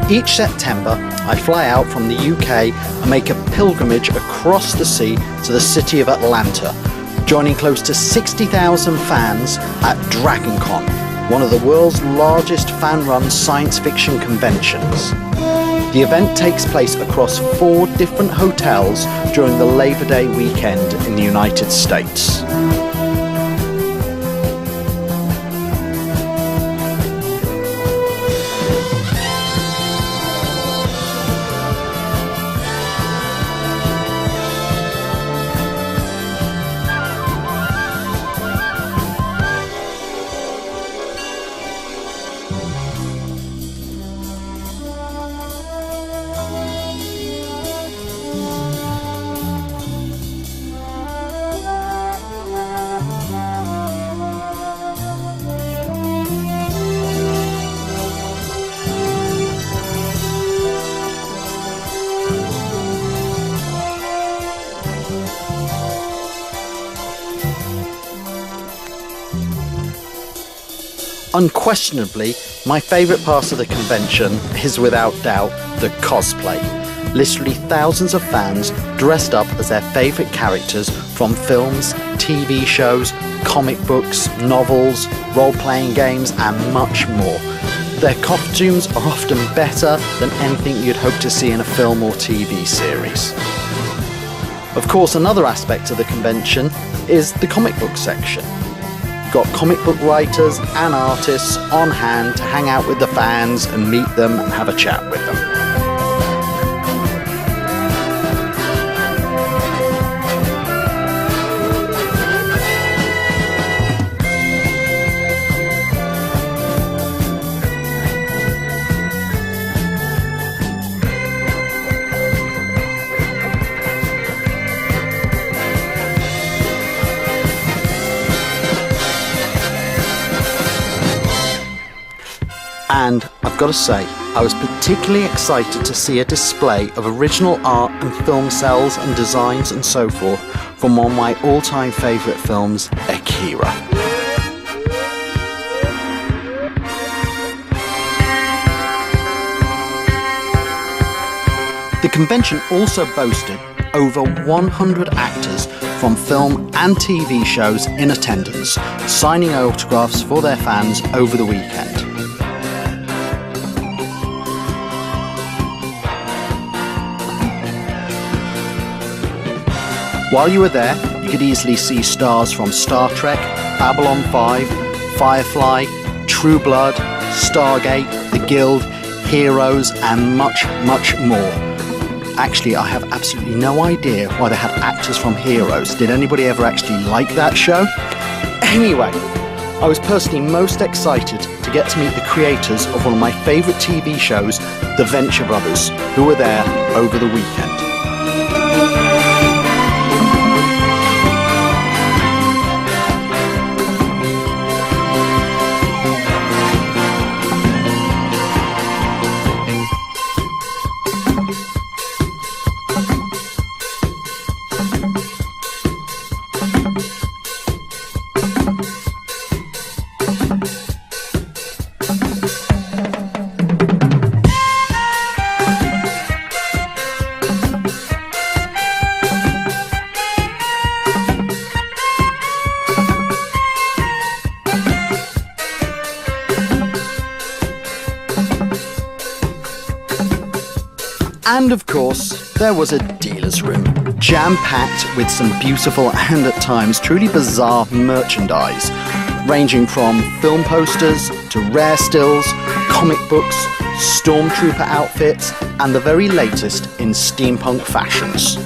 Each September, I fly out from the UK and make a pilgrimage across the sea to the city of Atlanta, joining close to 60,000 fans at DragonCon, one of the world's largest fan-run science fiction conventions. The event takes place across 4 different hotels during the Labor Day weekend in the United States. Unquestionably, my favourite part of the convention is without doubt the cosplay. Literally thousands of fans dressed up as their favourite characters from films, TV shows, comic books, novels, role-playing games and much more. Their costumes are often better than anything you'd hope to see in a film or TV series. Of course, another aspect of the convention is the comic book section. Got comic book writers and artists on hand to hang out with the fans and meet them and have a chat with them. And I've got to say, I was particularly excited to see a display of original art and film cells and designs and so forth from one of my all-time favourite films, Akira. The convention also boasted over 100 actors from film and TV shows in attendance, signing autographs for their fans over the weekend. While you were there, you could easily see stars from Star Trek, Babylon 5, Firefly, True Blood, Stargate, The Guild, Heroes, and much, much more. Actually, I have absolutely no idea why they had actors from Heroes. Did anybody ever actually like that show? Anyway, I was personally most excited to get to meet the creators of one of my favourite TV shows, The Venture Brothers, who were there over the weekend. And of course, there was a dealer's room, jam-packed with some beautiful and at times truly bizarre merchandise, ranging from film posters to rare stills, comic books, stormtrooper outfits, and the very latest in steampunk fashions.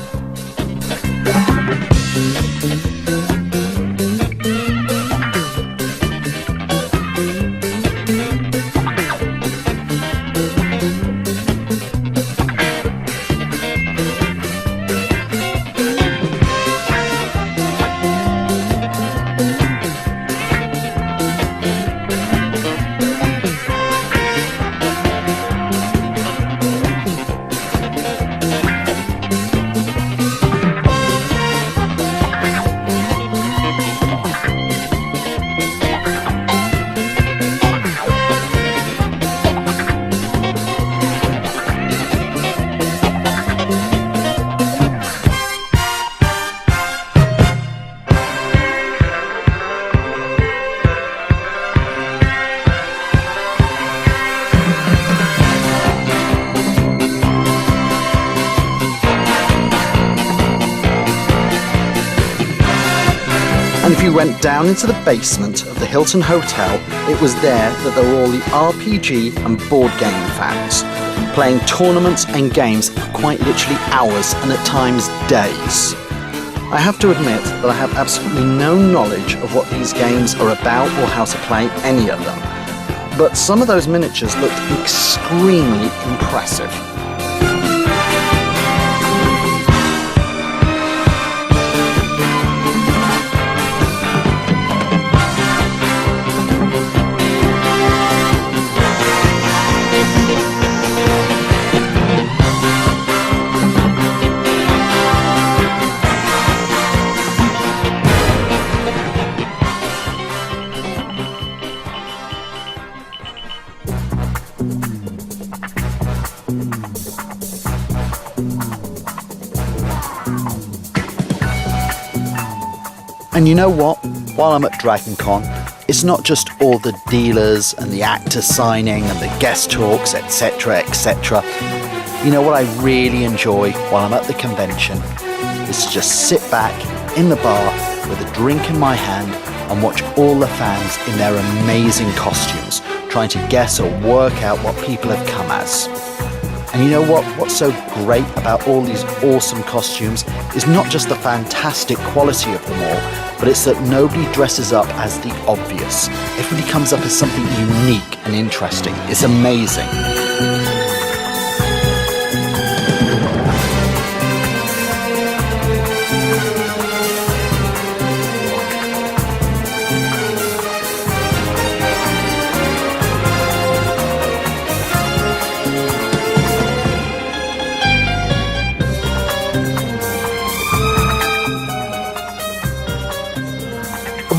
you went down into the basement of the Hilton Hotel, it was there that there were all the RPG and board game fans, playing tournaments and games for quite literally hours and at times days. I have to admit that I have absolutely no knowledge of what these games are about or how to play any of them, but some of those miniatures looked extremely impressive. And you know what? While I'm at DragonCon, it's not just all the dealers and the actors signing and the guest talks, etc, etc. You know what I really enjoy while I'm at the convention is to just sit back in the bar with a drink in my hand and watch all the fans in their amazing costumes, trying to guess or work out what people have come as. And you know what? What's so great about all these awesome costumes is not just the fantastic quality of them all, but it's that nobody dresses up as the obvious. Everybody comes up as something unique and interesting. It's amazing.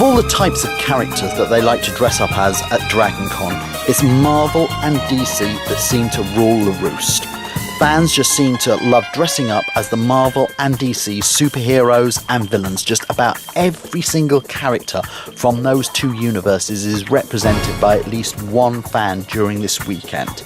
Of all the types of characters that they like to dress up as at DragonCon, it's Marvel and DC that seem to rule the roost. Fans just seem to love dressing up as the Marvel and DC superheroes and villains. Just about every single character from those two universes is represented by at least one fan during this weekend.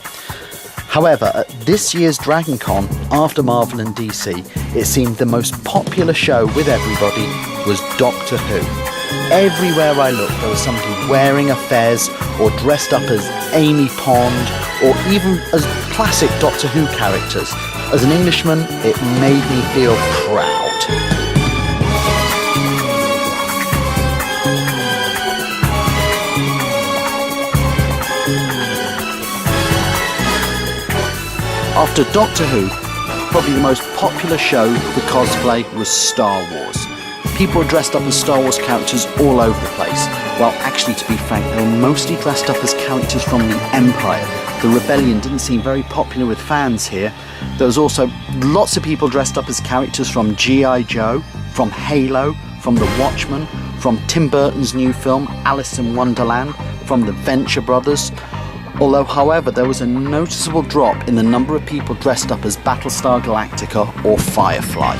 However, at this year's DragonCon, after Marvel and DC, it seemed the most popular show with everybody was Doctor Who. Everywhere I looked, there was somebody wearing a fez or dressed up as Amy Pond or even as classic Doctor Who characters. As an Englishman, it made me feel proud. After Doctor Who, probably the most popular show for cosplay was Star Wars. People were dressed up as Star Wars characters all over the place. Well, actually, to be frank, they were mostly dressed up as characters from the Empire. The Rebellion didn't seem very popular with fans here. There was also lots of people dressed up as characters from G.I. Joe, from Halo, from The Watchmen, from Tim Burton's new film Alice in Wonderland, from the Venture Brothers. Although, however, there was a noticeable drop in the number of people dressed up as Battlestar Galactica or Firefly.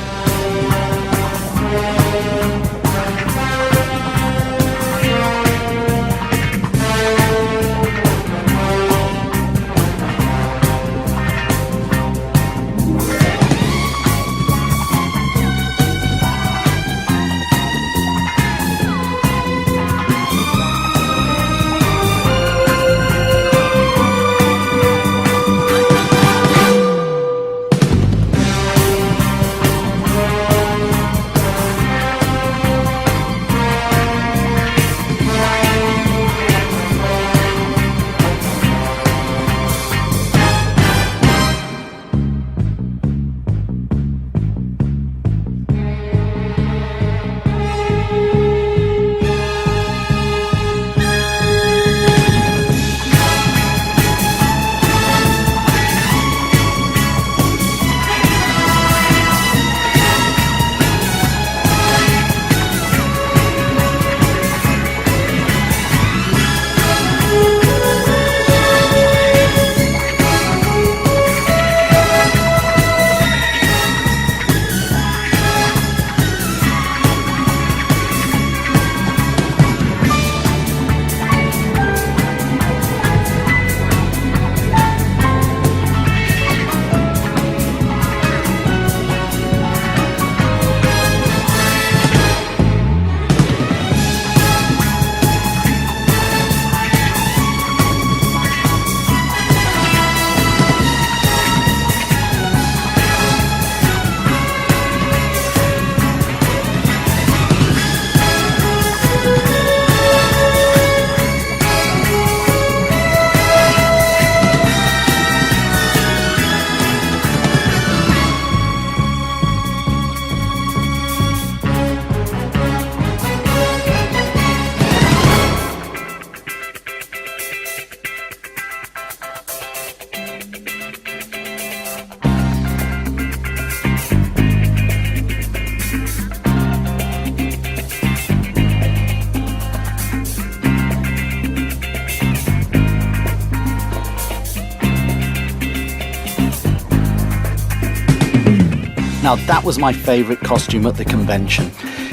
Now that was my favourite costume at the convention.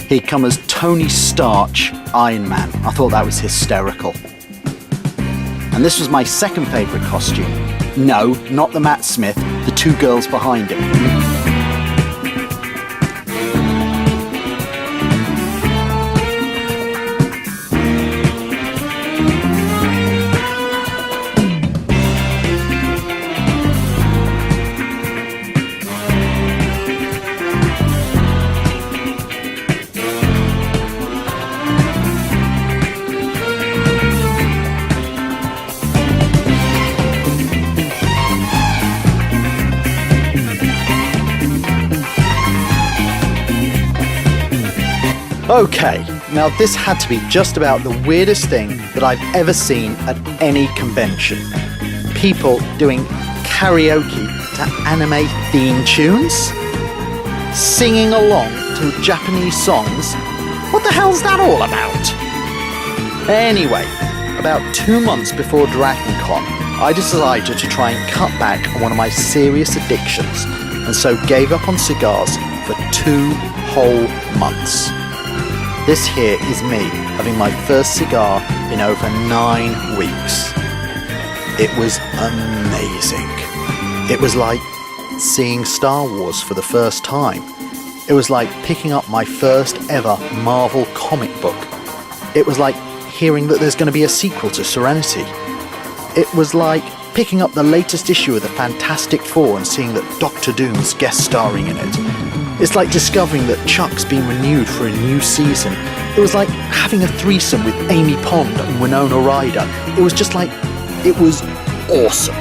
He'd come as Tony Starch, Iron Man. I thought that was hysterical. And this was my second favourite costume. No, not the Matt Smith, the two girls behind him. Okay, now this had to be just about the weirdest thing that I've ever seen at any convention. People doing karaoke to anime theme tunes? Singing along to Japanese songs? What the hell's that all about? Anyway, about 2 months before DragonCon, I decided to try and cut back on one of my serious addictions, and so gave up on cigars for 2 whole months. This here is me having my first cigar in over 9 weeks. It was amazing. It was like seeing Star Wars for the first time. It was like picking up my first ever Marvel comic book. It was like hearing that there's going to be a sequel to Serenity. It was like picking up the latest issue of the Fantastic Four and seeing that Doctor Doom's guest starring in it. It's like discovering that Chuck's been renewed for a new season. It was like having a threesome with Amy Pond and Winona Ryder. It was just like, it was awesome.